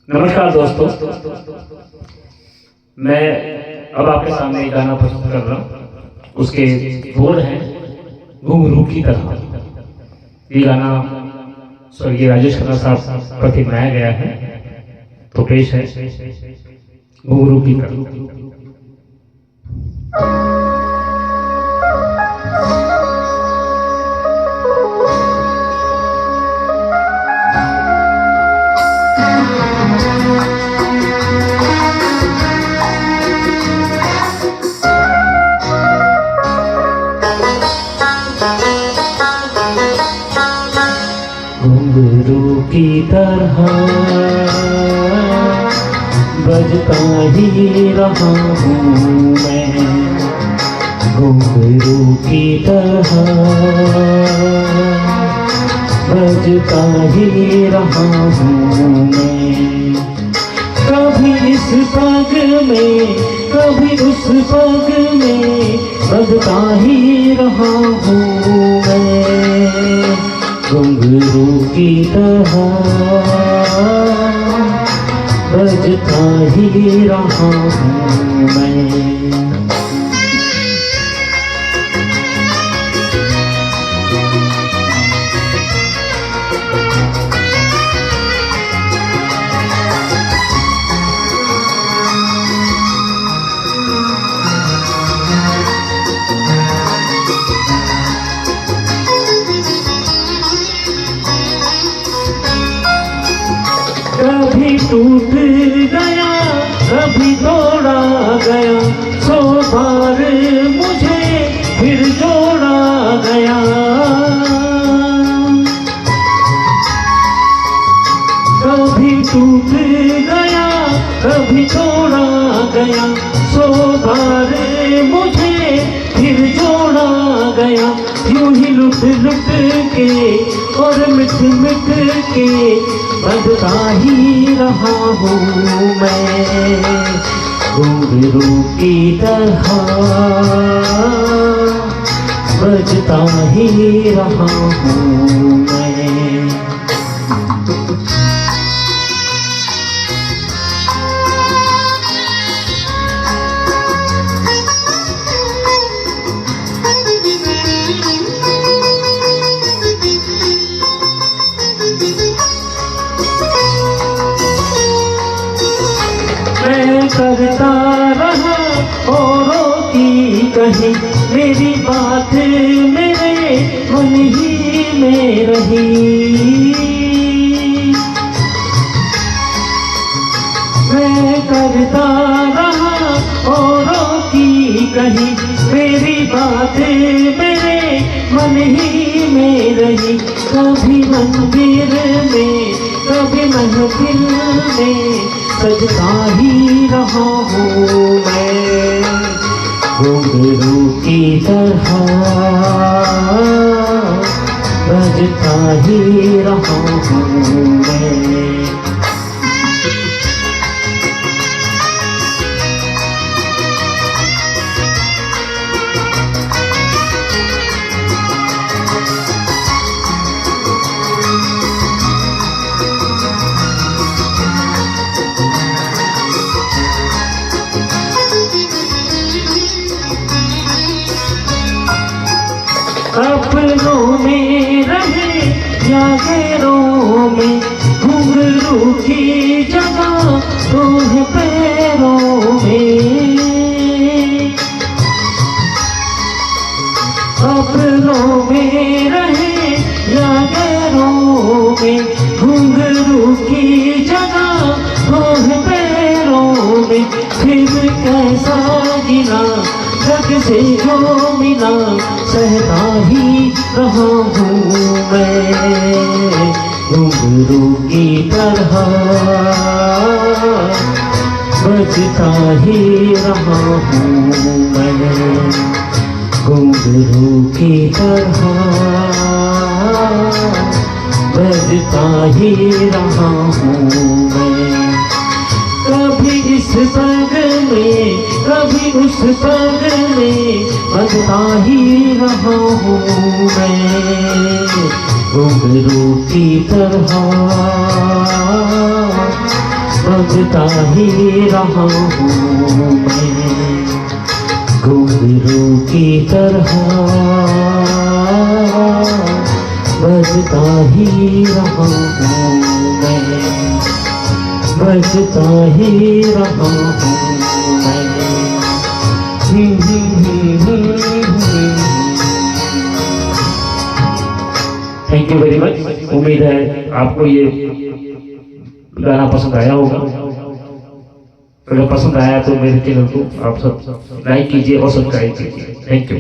नमस्कार दोस्तों, मैं अब आपके सामने एक गाना प्रस्तुत कर रहा हूँ। उसके बोल हैं घुंघरू की तरह। ये गाना स्वर्गीय राजेश खन्ना साहब पर बनाया गया है, तो पेश है घुंघरू की तरह। घुंघरू की तरह बजता ही रहा हूँ मैं, घुंघरू की तरह बजता ही रहा हूँ मैं। कभी इस पग में कभी उस पग में बजता ही रहा हूँ मैं, घुंघरू की तरह बजता ही रहा हूँ मैं। कभी टूट गया कभी तोड़ा गया, 100 बार मुझे फिर जोड़ा गया। कभी टूट गया कभी तोड़ा गया, 100 बार मुझे फिर जोड़ा गया। यूं ही लुट लुट के और मिट मिट के बजता ही रहा हूँ मैं, घुंघरू की तरह बजता ही रहा हूँ मैं। मैं करता रहा औरों की कही, मेरी बात मेरे मन ही में रही। मैं करता रहा औरों की कही, मेरी बात मेरे मन ही में रही। कभी मंदिर में कभी महफिल में सजता ही रहा हूँ मैं, घुंघरू की तरह बजता ही रहा हूँ मैं। अपनों में रहे या गैरों में, घुंघरू की जगह तो है पैरों में। अपनों में रहे या गैरों में, घुंघरू की जगह तो है पैरों में। फिर कैसा गिला जग से जो मिला, सहता ही रहा हूँ मैं, घुंघरू की तरह बजता ही रहा हूँ मैं, घुंघरू की तरह बजता ही रहा हूँ मैं। कभी इस पग में कभी उस पग में बजता ही रहा हूँ मैं, घुंघरू की तरह बजता ही रहा हूँ मैं घुंघरू की तरह, बजता ही रहा हूँ मैं, बजता ही रहा हूँ मैं। Thank you very much. उम्मीद है आपको ये गाना पसंद आया होगा। अगर पसंद आया तो मेरे चैनल को आप सब लाइक कीजिए और सब्सक्राइब कीजिए। Thank you.